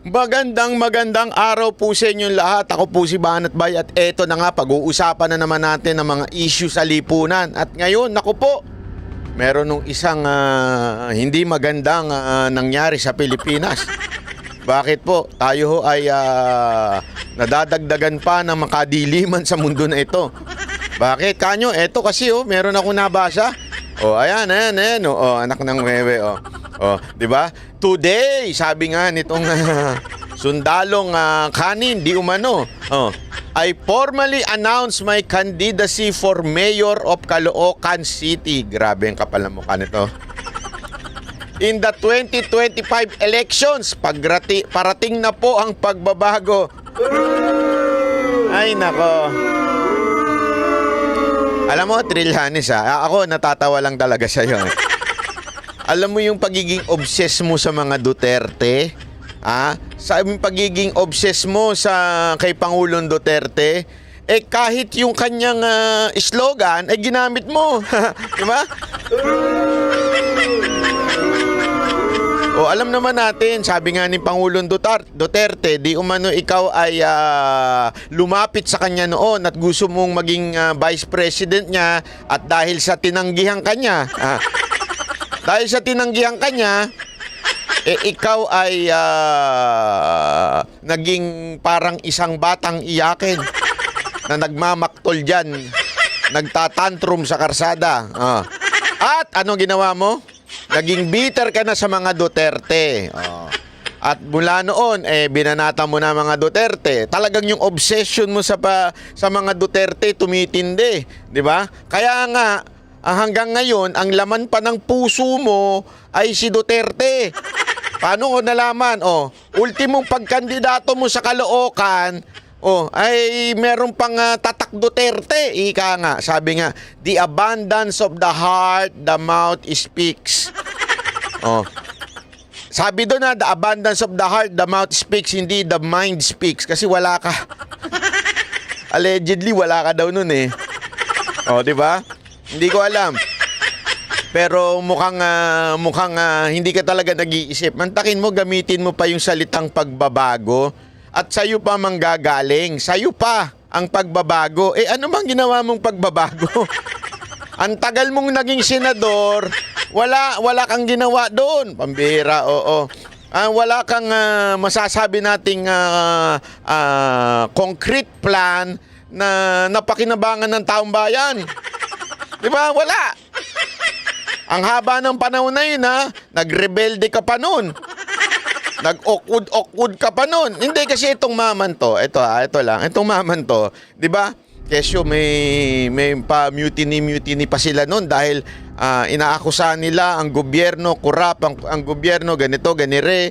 Magandang araw po sa inyong lahat. Ako po si Banat Bay at eto na nga, pag-uusapan na naman natin ng mga issue sa lipunan. At ngayon, naku po, meron nung isang hindi magandang nangyari sa Pilipinas. Bakit po? Tayo ho ay nadadagdagan pa ng makadiliman sa mundo na ito. Bakit? Kanyo, eto kasi meron akong nabasa. Ayan. Anak ng wewe, di ba? Today, sabi nga nitong sundalong kanin, di umano, I formally announced my candidacy for mayor of Caloocan City. Grabe ang kapal ng mukha nito. In the 2025 elections, parating na po ang pagbabago. Ay, nako. Alam mo, Trillanes ako natatawa lang talaga sa'yo. Alam mo yung pagiging obsessed mo sa mga Duterte? Sa pagiging obsessed mo kay Pangulong Duterte, kahit yung kanyang slogan, ginamit mo. Diba? Alam naman natin, sabi nga ni Pangulong Duterte, di umano ikaw ay lumapit sa kanya noon at gusto mong maging vice president niya at dahil sa tinanggihan kanya, ikaw ay naging parang isang batang iyakin na nagmamaktol dyan, nagtatantrum sa karsada. At ano ginawa mo? Naging bitter ka na sa mga Duterte. At mula noon, binanata mo na mga Duterte. Talagang yung obsession mo sa mga Duterte tumitindi. Di ba? Kaya nga, hanggang ngayon, ang laman pa ng puso mo ay si Duterte. Paano ko nalaman? Ultimong pagkandidato mo sa Caloocan, ay meron pang tatak Duterte. Ika nga, sabi nga, the abundance of the heart, the mouth speaks. Sabi doon the abundance of the heart, the mouth speaks, hindi the mind speaks. Kasi wala ka. Allegedly, wala ka daw nun di ba? Hindi ko alam. Pero mukhang hindi ka talaga nag-iisip. Mantakin mo, gamitin mo pa yung salitang pagbabago. At sa'yo pa manggagaling. Sa'yo pa ang pagbabago. Ano mang ginawa mong pagbabago? Ang tagal mong naging senador, wala kang ginawa doon. Pambira, wala kang masasabi nating concrete plan na napakinabangan ng taong bayan. Di ba? Wala. Ang haba ng panahon na yun, nagrebelde ka pa noon. Nag-awkward ka pa noon. Hindi kasi itong maman to. Ito lang. Itong maman to, 'di ba? Kesyo may pa-mutiny pa sila noon dahil inaakusahan nila ang gobyerno, corrupt ang gobyerno, ganito, ganire.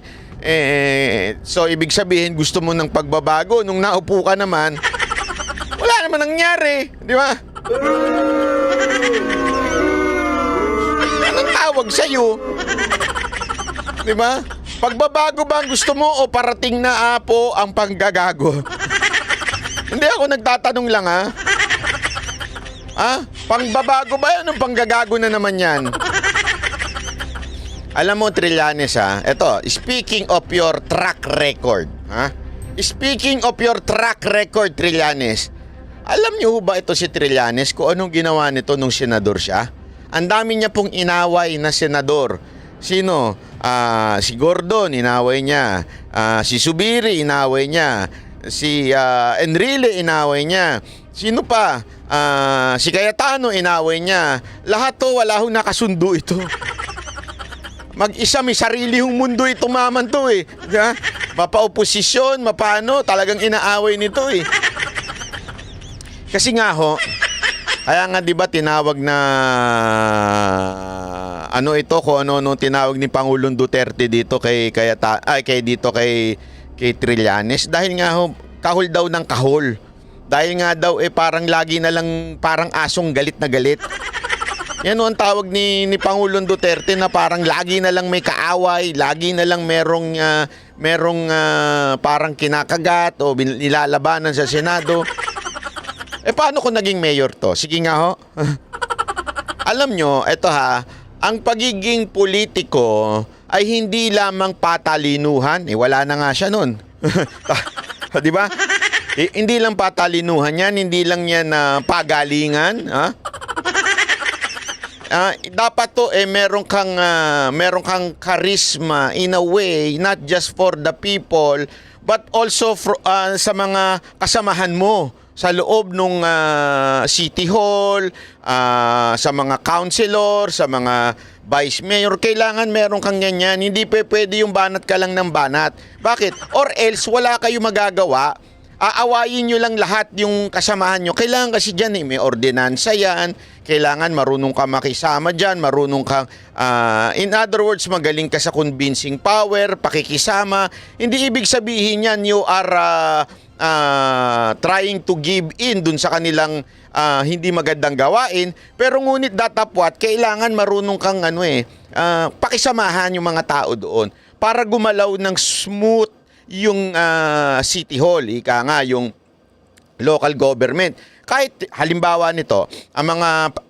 So ibig sabihin gusto mo ng pagbabago. Nung naupo ka naman, wala naman nangyari, 'di ba? Anong tawag sa'yo? 'Di ba? Pagbabago ba ang gusto mo o parating na po ang panggagago? Hindi ako nagtatanong lang Pangbabago ba yan o panggagago na naman yan? Alam mo, Trillanes ito, speaking of your track record, Speaking of your track record, Trillanes, alam niyo ba ito si Trillanes kung anong ginawa nito nung senador siya? Ang dami niya pong inaway na senador. Sino? Si Gordon, inaway niya. Si Subiri, inaway niya. Si Enrile, inaway niya. Sino pa? Si Cayetano, inaway niya. Lahat to, wala hong nakasundo ito. Mag-isa, may sarili hong mundo ito maman to Mapa-oposisyon, mapano, talagang inaaway nito Kasi nga kaya nga 'di ba tinawag na kung ano tinawag ni Pangulong Duterte dito kay Trillanes dahil nga kahol daw ng kahol. Dahil nga daw parang lagi na lang parang asong galit na galit. Yan ang tawag ni Pangulong Duterte na parang lagi na lang may kaaway, lagi na lang merong parang kinakagat o nilalabanan sa Senado. Paano kung naging mayor to? Sige nga Alam nyo, ang pagiging politiko ay hindi lamang patalinuhan, wala na nga siya nun. Di ba? Hindi lang patalinuhan yan, hindi lang yan pagalingan, ha? Dapat to meron kang charisma in a way, not just for the people but also sa mga kasamahan mo sa loob ng City Hall, sa mga councilor, sa mga vice mayor. Kailangan meron kang ganyan. Hindi pwede yung banat ka lang ng banat. Bakit? Or else wala kayo magagawa. Aawayin nyo lang lahat yung kasamahan nyo. Kailangan kasi dyan may ordinansa yan. Kailangan marunong ka makisama dyan, marunong kang, in other words, magaling ka sa convincing power, pakikisama. Hindi ibig sabihin yan you are trying to give in dun sa kanilang hindi magandang gawain. Pero ngunit datapwat, kailangan marunong kang pakisamahan yung mga tao doon para gumalaw ng smooth yung City Hall, ika nga, yung local government. Kahit halimbawa nito, ang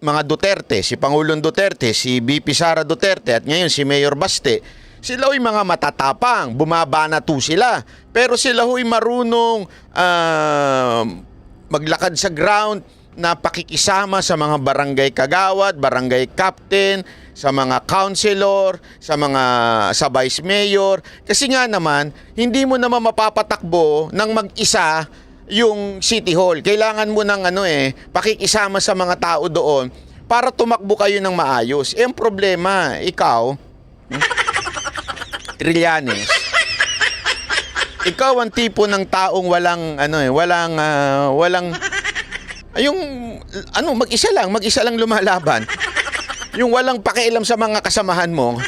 mga Duterte, si Pangulong Duterte, si VP Sara Duterte at ngayon si Mayor Baste, sila ho'y mga matatapang, bumabanato sila. Pero sila ho'y marunong maglakad sa ground na pakikisama sa mga barangay kagawad, barangay captain, sa mga councilor, sa vice mayor. Kasi nga naman, hindi mo naman mapapatakbo ng mag-isa yung City Hall. Kailangan mo ng pakikisama sa mga tao doon para tumakbo kayo ng maayos. Ang problema, ikaw, Trillanes, ikaw ang tipo ng taong mag-isa lang lumalaban. Yung walang pakialam sa mga kasamahan mo.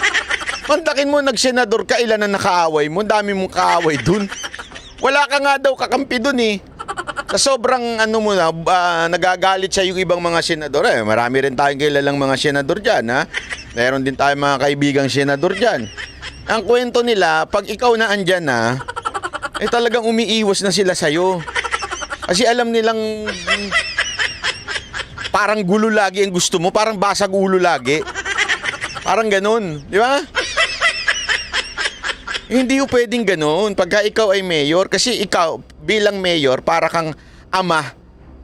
Mantakin mo, nagsenador ka, ilan na nakaaway mo, dami mong kaaway dun. Wala ka nga daw kakampi dun Sa sobrang nagagalit sa yung ibang mga senador. Marami rin tayong kilalang mga senador dyan, ha? Meron din tayong mga kaibigang senador dyan. Ang kwento nila, pag ikaw na andyan na, talagang umiiwas na sila sa'yo. Kasi alam nilang parang gulo lagi ang gusto mo, parang basag ulo lagi. Parang ganun, di ba? Hindi ko pwedeng ganun pagka ikaw ay mayor, kasi ikaw bilang mayor para kang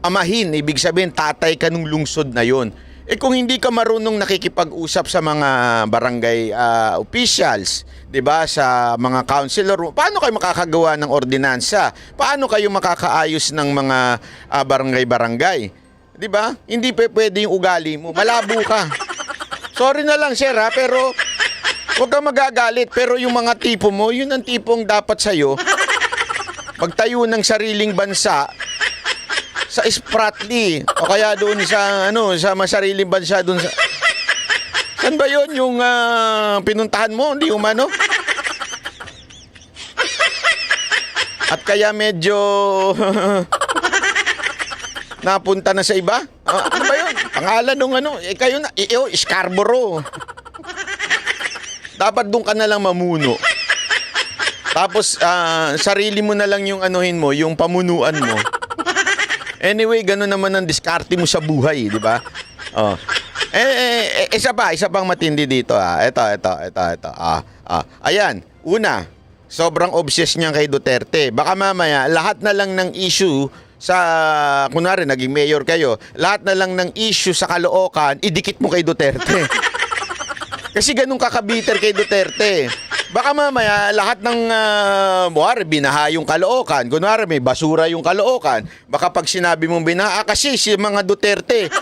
amahin, ibig sabihin tatay ka nung lungsod na yon. Kung hindi ka marunong nakikipag-usap sa mga barangay officials, 'di ba, sa mga councilor, paano kayo makakagawa ng ordinansa? Paano kayo makakaayos ng mga barangay-barangay? 'Di ba? Hindi pwede yung ugali mo. Malabo ka. Sorry na lang, sir, pero huwag kang magagalit. Pero yung mga tipo mo, yun ang tipong dapat sa'yo magtayo ng sariling bansa sa Spratly o kaya doon sa masariling bansa doon sa... Saan ba yun yung pinuntahan mo? Hindi umano? At kaya medyo napunta na sa iba? Ano ba yun? Pangalan nung kayo na, Scarborough. Dapat doon ka na lang mamuno. Tapos, sarili mo na lang yung mo, yung pamunuan mo. Anyway, gano'n naman ang diskarte mo sa buhay, di ba? Isa pang matindi dito, Ito. Ayan, una, sobrang obsessed niya kay Duterte. Baka mamaya, lahat na lang ng issue kunwari, naging mayor kayo, lahat na lang ng issue sa Caloocan, idikit mo kay Duterte. Kasi ganun kakabiter kay Duterte. Baka mamaya, lahat ng binaha yung Caloocan, kunwari may basura yung Caloocan, baka pag sinabi mong binaha, kasi si mga Duterte,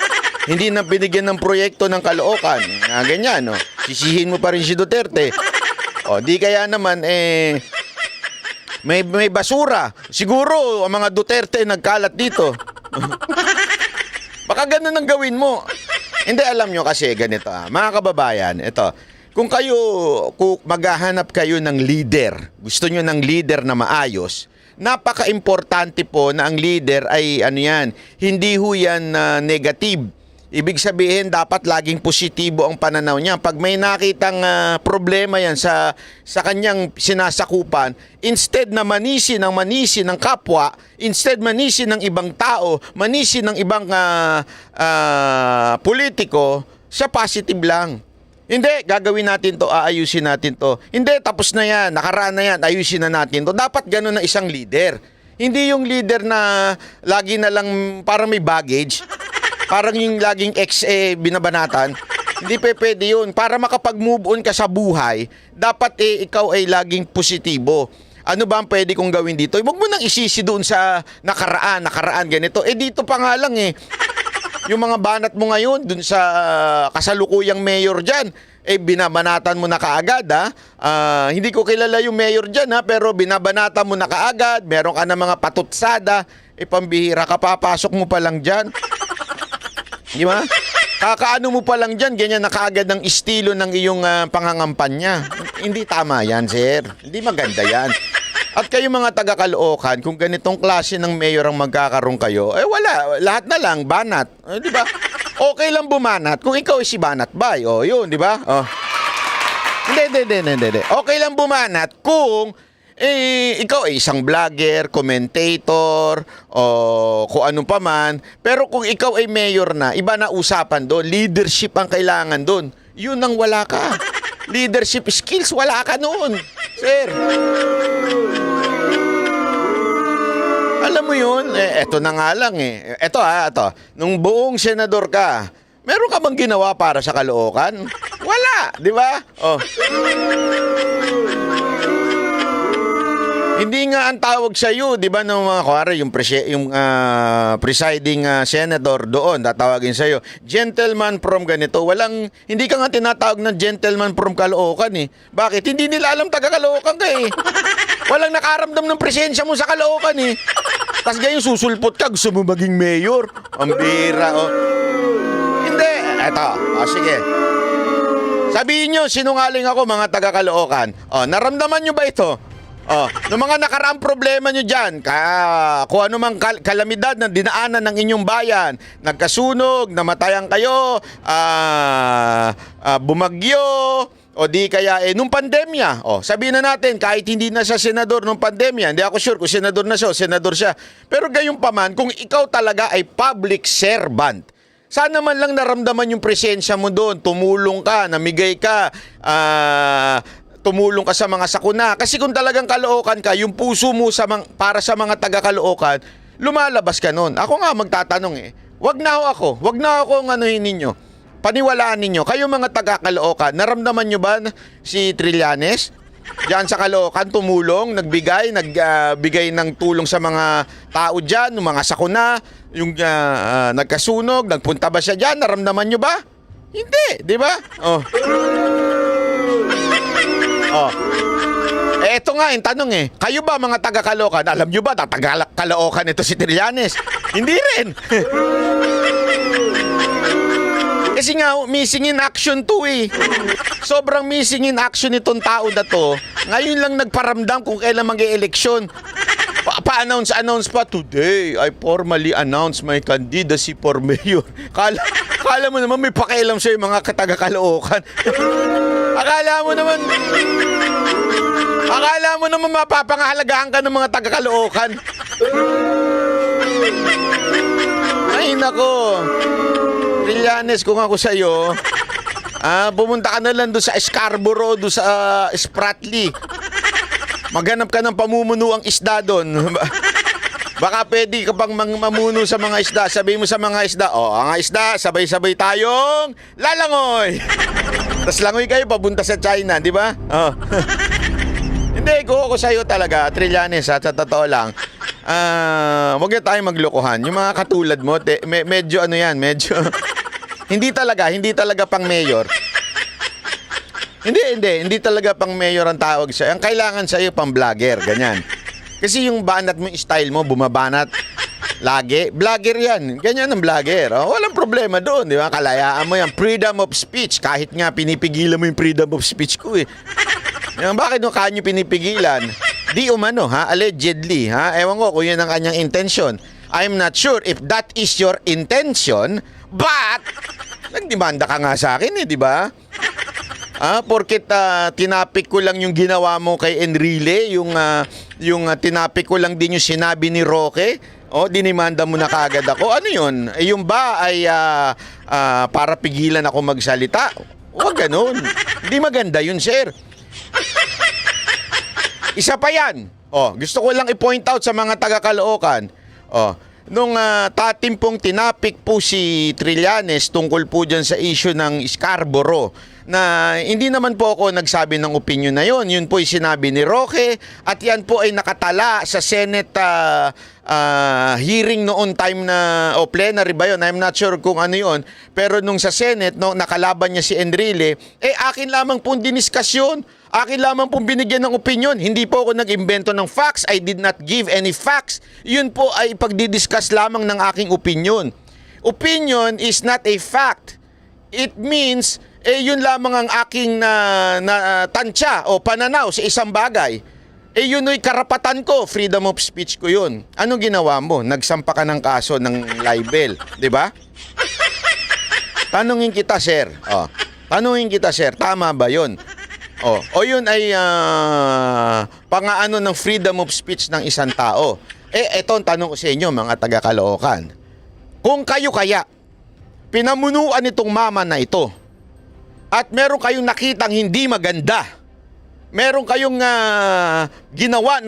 hindi na binigyan ng proyekto ng Caloocan. Ganyan, no? Sisihin mo pa rin si Duterte. Di kaya naman, may basura. Siguro, ang mga Duterte nagkalat dito. Baka ganun ang gawin mo. Hindi, alam nyo kasi ganito, mga kababayan, ito, kung maghahanap kayo ng leader, gusto nyo ng leader na maayos, napaka-importante po na ang leader ay hindi ho yan negative. Ibig sabihin, dapat laging positibo ang pananaw niya. Pag may nakitang problema yan sa kanyang sinasakupan, instead na manisi ng kapwa, instead manisi ng ibang tao, manisi ng ibang politiko, siya positive lang. Hindi, gagawin natin to, aayusin natin to. Hindi, tapos na yan, nakaraan na yan, ayusin na natin to. Dapat ganun na isang leader. Hindi yung leader na lagi na lang parang may baggage. Parang yung laging binabanatan. Hindi pwede yun. Para makapag-move on ka sa buhay, dapat ikaw ay laging positibo. Ano ba ang pwede kong gawin dito? Huwag mo nang isisi doon sa nakaraan, ganito. Dito pa nga lang yung mga banat mo ngayon doon sa kasalukuyang mayor dyan, binabanatan mo na kaagad, ha? Hindi ko kilala yung mayor dyan, ha? Pero binabanatan mo na kaagad, meron ka na mga patutsada, pambihira ka, papasok mo pa lang dyan. Di ba? Kakaano mo pa lang dyan, ganyan na kaagad ng estilo ng iyong pangangampanya. Hindi tama yan, sir. Hindi maganda yan. At kayo mga taga-Caloocan, kung ganitong klase ng mayor ang magkakaroon kayo, wala. Lahat na lang, banat. Di ba? Okay lang bumanat kung ikaw ay si Banat Bay. Yun, di ba? Hindi. Okay lang bumanat kung ikaw ay isang vlogger, commentator, o kung ano pa man. Pero kung ikaw ay mayor na, iba na usapan doon. Leadership ang kailangan doon. Yun ang wala ka. Leadership skills, wala ka noon. Sir. Alam mo yun, eto na nga lang Eto nung buong senador ka, meron ka bang ginawa para sa Caloocan? Wala, di ba? Hindi nga ang tawag sa iyo, 'di ba, ng mga kuwari yung presiding senator doon, tatawagin sa iyo, gentleman from ganito. Hindi ka nga tinatawag na gentleman from Caloocan Bakit? Hindi nila alam taga Caloocan ka Walang nakaramdam ng presensya mo sa Caloocan Tapos ngayon susulpot ka, gusto mo maging mayor. Ang bira Hindi, eto, sige. Sabihin nyo, sinungaling ako mga taga Caloocan. Naramdaman nyo ba ito? Noong mga nakaraang problema nyo dyan, kung ano mang kalamidad na dinaanan ng inyong bayan, nagkasunog, namatayan kayo, bumagyo, o di kaya nung pandemya, sabihin na natin, kahit hindi na siya senador nung pandemya, hindi ako sure kung senador na siya o senador siya, pero gayon pa man, kung ikaw talaga ay public servant, sana man lang naramdaman yung presensya mo doon, tumulong ka, namigay ka, tumulong ka sa mga sakuna. Kasi kung talagang Caloocan ka, yung puso mo para sa mga taga-Caloocan, lumalabas ka nun. Ako nga magtatanong wag na ako anuhin ninyo. Paniwalaan ninyo. Kayo mga taga-Caloocan, naramdaman nyo ba si Trillanes? Diyan sa Caloocan, tumulong, nagbigay ng tulong sa mga tao dyan, yung mga sakuna, yung nagkasunog, nagpunta ba siya dyan? Naramdaman nyo ba? Hindi, di ba? Eto nga yung tanong kayo ba mga taga-Caloocan, alam nyo ba taga-Caloocan ito si Trillanes? Hindi rin. Kasi nga missing in action to Sobrang missing in action itong tao na to. Ngayon lang nagparamdam kung kailan mag-e-eleksyon. Pa-announce pa, today I formally announce my candidacy for mayor. Kala mo naman may pakialam sa'yo mga taga-Caloocan. Akala mo naman mapapangahalagaan ka ng mga taga-Caloocan. Ay nako, Trillanes, kung ako sa'yo, pumunta ka na lang doon sa Scarborough, doon sa Spratly. Maghanap ka ng pamumunuang isda doon. Baka pwede ka pang mamuno sa mga isda. Sabihin mo sa mga isda, ang isda, sabay-sabay tayong lalangoy. Tapos langoy kayo papunta sa China, di ba? Hindi, ko sa'yo talaga, Trillanes, sa totoo lang. Huwag na tayong maglokohan. Yung mga katulad mo, medyo medyo hindi talaga pang mayor. Hindi talaga pang mayor ang tawag sa'yo. Ang kailangan sa'yo pang vlogger, ganyan. Kasi yung banat mo, style mo, bumabanat lagi, vlogger yan. Ganyan ang vlogger. Walang problema doon, di ba? Kalayaan mo yan. Freedom of speech. Kahit nga pinipigilan mo yung freedom of speech ko Bakit mo kanyo pinipigilan? Di umano, allegedly, ewan ko kung yun ang kanyang intention. I'm not sure if that is your intention, but nagdemanda ka nga sa akin di ba? Porket tinapik ko lang yung ginawa mo kay Enrile, yung tinapik ko lang din yung sinabi ni Roque, dinimanda mo na kaagad ako. Ano yun? Yung ba ay para pigilan ako magsalita? Huwag ganun. Hindi maganda yun, sir. Isa pa yan. Gusto ko lang i-point out sa mga taga-Caloocan. Nung tatim pong tinapik po si Trillanes tungkol po dyan sa issue ng Scarborough, na hindi naman po ako nagsabi ng opinion na yon. Yun po ay sinabi ni Roque at yan po ay nakatala sa Senate hearing noon time na, plenary ba yun? I'm not sure kung ano yun. Pero nung sa Senate, no, nakalaban niya si Enrile, akin lamang pong diniskasyon. Akin lamang pong binigyan ng opinion. Hindi po ako nag-imbento ng facts. I did not give any facts. Yun po ay pagdidiscuss lamang ng aking opinion. Opinion is not a fact. It means, yun lamang ang aking tansya o pananaw sa isang bagay. Yun ay karapatan ko. Freedom of speech ko yun. Anong ginawa mo? Nagsampa ka ng kaso ng libel. Di ba? Tanungin kita, sir. Tanungin kita, sir. Tama ba yun? O yun ay pangaano ng freedom of speech ng isang tao. Eto ang tanong ko sa inyo, mga taga-Caloocan. Kung kayo kaya, pinamunuan itong mama na ito, at meron kayong nakitang hindi maganda, meron kayong ginawa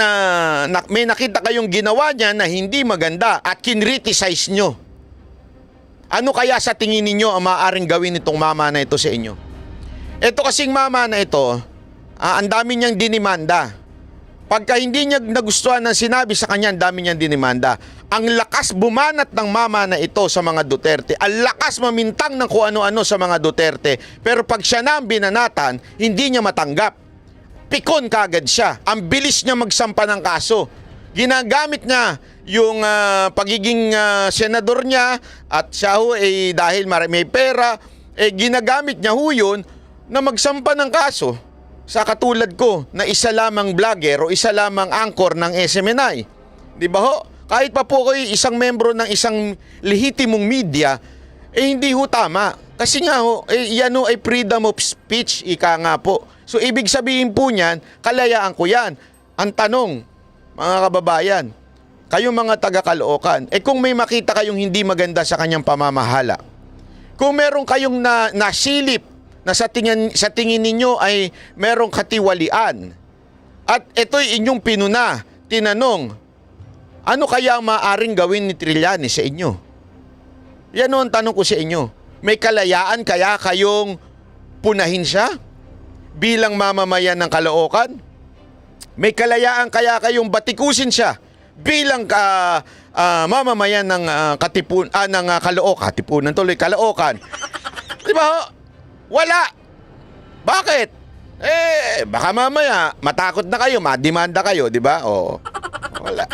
may nakita kayong ginawa niya na hindi maganda at kinriticize nyo, ano kaya sa tingin ninyo ang maaaring gawin nitong mama na ito sa inyo? Ito kasing mama na ito, ang dami niyang dinimanda. Pagka hindi niya nagustuhan ng sinabi sa kanya, ang dami niyang dinimanda. Ang lakas bumanat ng mama na ito sa mga Duterte. Ang lakas mamintang ng kung ano-ano sa mga Duterte. Pero pag siya na ang binanatan, hindi niya matanggap. Pikon kagad siya. Ang bilis niya magsampa ng kaso. Ginagamit niya yung pagiging senador niya at siya ho dahil may pera, ginagamit niya ho yun na magsampa ng kaso sa katulad ko na isa lamang vlogger o isa lamang anchor ng SMNI. Di ba ho? Kahit pa po kayo isang membro ng isang lehitimong media, hindi ho tama. Kasi nga ho, yan ho ay freedom of speech, ika nga po. So ibig sabihin po niyan, kalayaan ko yan. Ang tanong, mga kababayan, kayong mga taga-Caloocan, kung may makita kayong hindi maganda sa kanyang pamamahala, kung meron kayong nasilip na sa tingin ninyo ay merong katiwalian, at ito'y inyong pinuna, tinanong, ano kaya ang maaaring gawin ni Trillanes sa inyo? Yan o ang tanong ko sa inyo. May kalayaan kaya kayong punahin siya bilang mamamayan ng Caloocan? May kalayaan kaya kayong batikusin siya bilang mamamayan ng Caloocan? Di ba ho? Wala. Bakit? Baka mamaya matakot na kayo, madimanda kayo, di ba? Oo. Wala.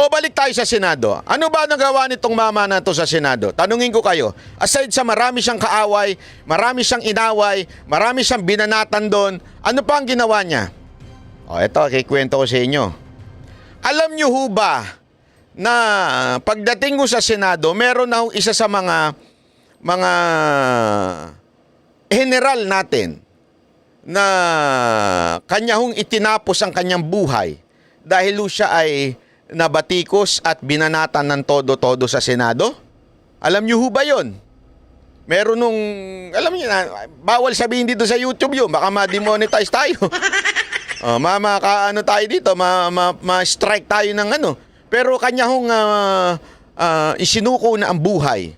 Balik tayo sa Senado. Ano ba nagawa nitong mama na to sa Senado? Tanungin ko kayo. Aside sa marami siyang kaaway, marami siyang inaway, marami siyang binanatan doon, ano pa ang ginawa niya? Ito, kikwento ko sa inyo. Alam niyo ho ba na pagdating ko sa Senado, meron na isa sa mga general natin na kanya hong itinapos ang kanyang buhay dahil siya ay nabatikos at binanatan ng todo-todo sa Senado? Alam niyo ho ba yun? Meron nung, alam niyo na, bawal sabihin dito sa YouTube yun, baka ma-demonetize tayo. Ano tayo dito, ma-strike tayo ng ano. Pero kanya hong isinuko na ang buhay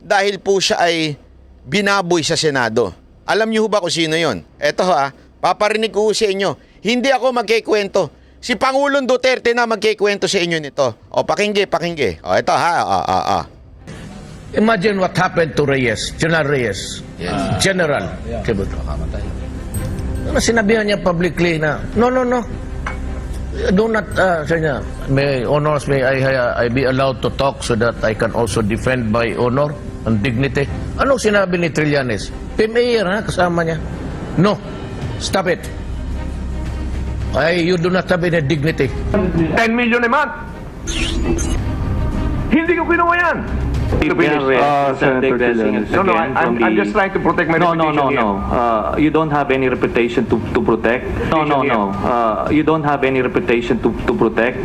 dahil po siya ay binaboy sa Senado. Alam niyo ba kung sino yon? Eto paparinig ko sa inyo. Hindi ako magkikwento. Si Pangulong Duterte na magkikwento sa inyo nito. Pakinggi. Ito Imagine what happened to Reyes, General Reyes. Yes. General. Yeah. Kamatay. Sinabihan niya publicly na, no. Do not, sabi niya, may honors, may I be allowed to talk so that I can also defend my honor and dignity. Anong sinabi ni Trillanes? Team Air, kasama niya. No, stop it. You do not have any dignity. 10 million a month. Hindi ko kinuha yan. Senator Trillanes. No, I'm just trying to protect my reputation here. You don't have any reputation to protect. No. You don't have any reputation to protect.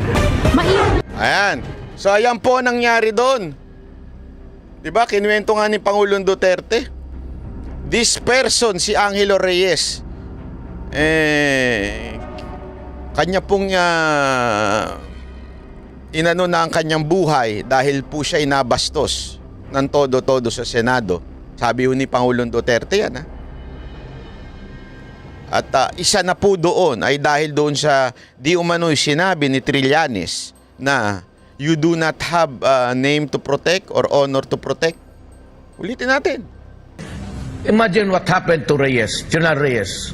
Ayan. So ayan po nangyari doon. Di ba? Kinuwento nga ni Pangulong Duterte. This person, si Angelo Reyes, kanya pong inano na ang kanyang buhay dahil po siya inabastos ng todo-todo sa Senado. Sabi ni Pangulong Duterte yan, ha? At isa na po doon ay dahil doon sa di umano'y sinabi ni Trillanes na you do not have a name to protect or honor to protect. Ulitin natin. Imagine what happened to Reyes, General Reyes.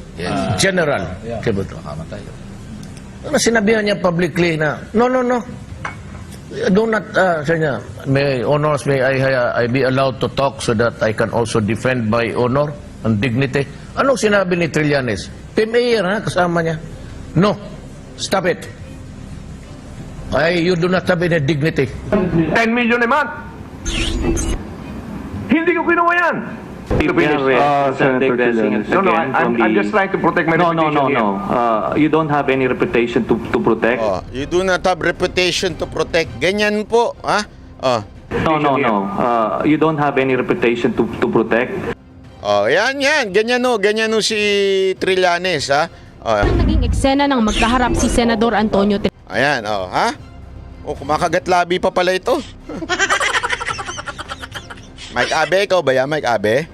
General. Kibuto. Ano, sinabihan niya publicly na, no. Do not, sabi niya, may honors, may I be allowed to talk so that I can also defend my honor and dignity. Anong sinabi ni Trillanes? Mayor, ha, kasama niya. No, stop it. You do not have any dignity. 10 million a month. Hindi ko ginawa yan. Senator Trillanes. No, I'm just trying to protect my reputation here. You don't have any reputation to protect. Oh, you do not have reputation to protect. Ganyan po, ha? Oh. No. You don't have any reputation to protect. Oh, yan. Ganyan no si Trillanes, ha? Oh. Ang naging eksena ng magkaharap si Senador Antonio Ayan, ha? Oh, kumakagat labi pa pala ito. Mike Abe, ikaw ba yan, Mike Abe?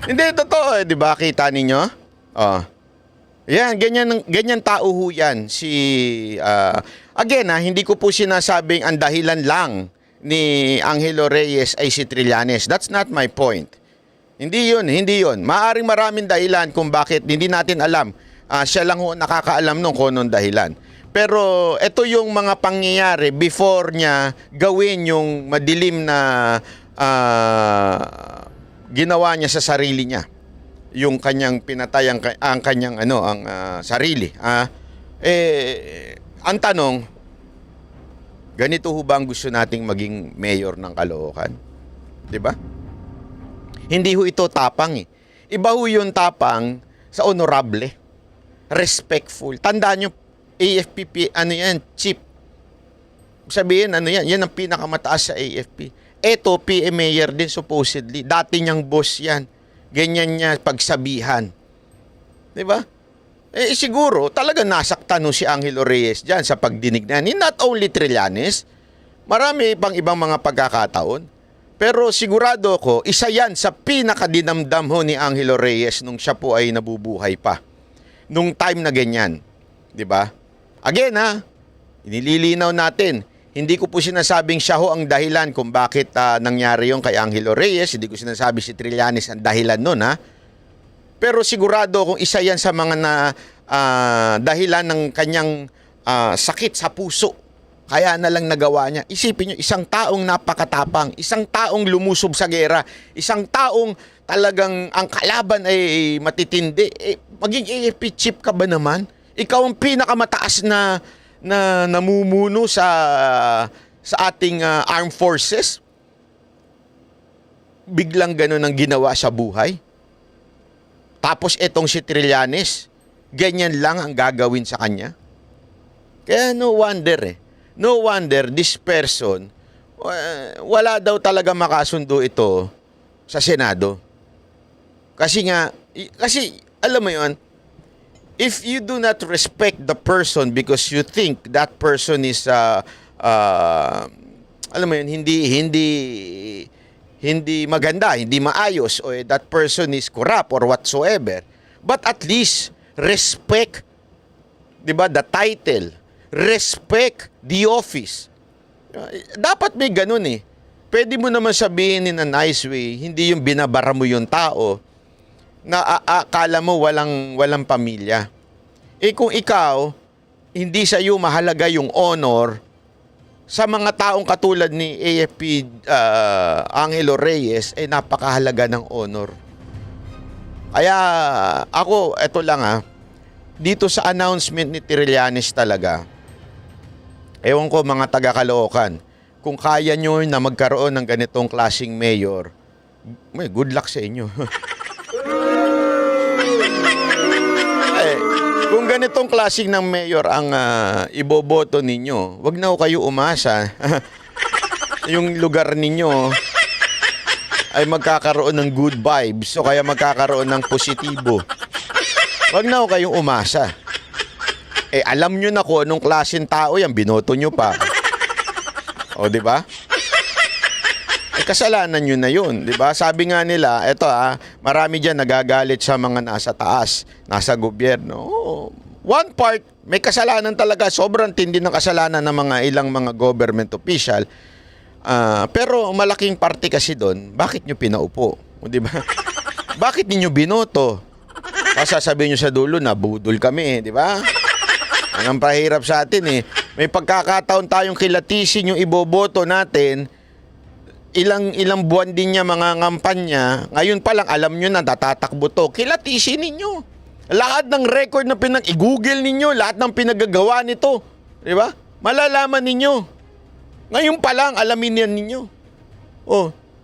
Hindi, totoo, di ba? Kita ninyo? Oh. Yan, ganyan tao ho yan. Again, hindi ko po sinasabing ang dahilan lang ni Angelo Reyes ay si Trillanes. That's not my point. Hindi yun. Maaring maraming dahilan kung bakit hindi natin alam. Siya lang ho nakakaalam nung kung anong dahilan. Pero ito yung mga pangyayari before niya gawin yung madilim na ginawa niya sa sarili niya. Yung kanyang pinatay ang kanyang sarili. Ang tanong, ganito ho ba ang gusto nating maging mayor ng Caloocan? 'Di ba? Hindi ho ito tapang eh. Iba ho yung tapang sa honorable. Respectful. Tandaan nyo, AFP, cheap. Sabihin, yan ang pinakamataas sa AFP. Eto, PM Mayor din supposedly. Dati niyang boss yan. Ganyan niya pagsabihan. Diba? Siguro, talaga nasaktan si Angelo Reyes dyan sa pagdinig na yan. Not only Trillanes, marami pang ibang mga pagkakataon. Pero sigurado ko, isa yan sa pinakadinamdam ho ni Angelo Reyes nung siya po ay nabubuhay pa. Nung time na ganyan. 'Di ba? Again inililinaw natin. Hindi ko po sinasabing siya ho ang dahilan kung bakit nangyari yung kay Angelo Reyes. Hindi ko sinasabi si Trillanes ang dahilan nun, ha? Pero sigurado kung isa yan sa mga dahilan ng kanyang sakit sa puso. Kaya na lang nagawa niya. Isipin nyo, isang taong napakatapang, isang taong lumusob sa gera, isang taong talagang ang kalaban ay matitindi. Maging AFP chief ka ba naman? Ikaw ang pinakamataas na namumuno sa ating armed forces. Biglang ganun ang ginawa sa buhay. Tapos etong si Trillanes, ganyan lang ang gagawin sa kanya. Kaya no wonder this person, wala daw talaga makasundo ito sa Senado. Kasi alam mo yun, if you do not respect the person because you think that person is, alam mo yun, hindi maganda, hindi maayos, o that person is corrupt or whatsoever, but at least respect, di ba, the title, respect the office. Dapat may ganun eh. Pwede mo naman sabihin in a nice way, hindi yung binabara mo yung tao na akala mo walang pamilya. Kung ikaw, hindi sa iyo mahalaga yung honor sa mga taong katulad ni AFP Angelo Reyes, napakahalaga ng honor. Kaya ako, eto lang dito sa announcement ni Trillanes talaga, ewan ko mga taga-Caloocan, kung kaya nyo na magkaroon ng ganitong klaseng mayor, good luck sa inyo. Kung ganitong klaseng ng mayor ang iboboto ninyo, wag na ho kayo umasa. yung lugar ninyo ay magkakaroon ng good vibes o kaya magkakaroon ng positibo. Wag na ho kayong umasa. Alam nyo na kung anong klaseng tao yan, binoto nyo pa. O, di ba? Kasalanan nyo na yun, di ba? Sabi nga nila, marami dyan nagagalit sa mga nasa taas, nasa gobyerno. One part, may kasalanan talaga, sobrang tindi ng kasalanan ng mga ilang mga government official. Pero malaking parte kasi doon, bakit nyo pinaupo? O, di ba? Bakit ninyo binoto? Sasabihin nyo sa dulo na budol kami, di ba? Ang pahirap sa atin May pagkakataon tayong kilatisin yung iboboto natin. Ilang buwan din niya mga ngampanya. Ngayon pa lang alam nyo na tatatakbo to. Kilatisin ninyo. Lahat ng record na i-google ninyo, lahat ng pinagagawa nito. Di ba? Malalaman ninyo. Ngayon pa lang alamin yan ninyo.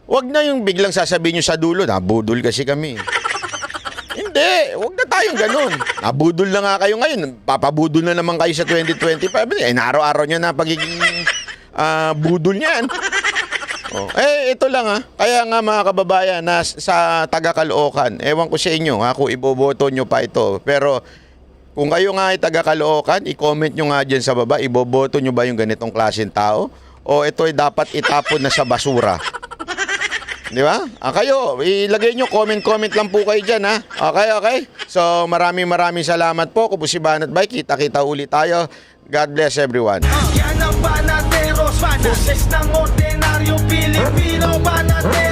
Wag na yung biglang sasabihin nyo sa dulo na budol kasi kami. Hindi, huwag na tayong ganun. Nabudol na nga kayo ngayon. Papabudol na naman kayo sa 2025. Araw-araw nyo na pagiging budol niyan. Ito lang Kaya nga mga kababayan na sa taga-Caloocan, ewan ko sa inyo kung iboboto nyo pa ito. Pero kung kayo nga ay taga-Caloocan, i-comment nyo nga dyan sa baba, iboboto nyo ba yung ganitong klaseng tao? O ito ay dapat itapon na sa basura? Di ba? Kayo, ilagay nyo, comment lang po kayo dyan, Okay? So, maraming salamat po. Kung si Banat Bay, kita-kita ulit tayo. God bless everyone. Yan ang Banateros, boses ng ordinaryong Pilipino, Banateros.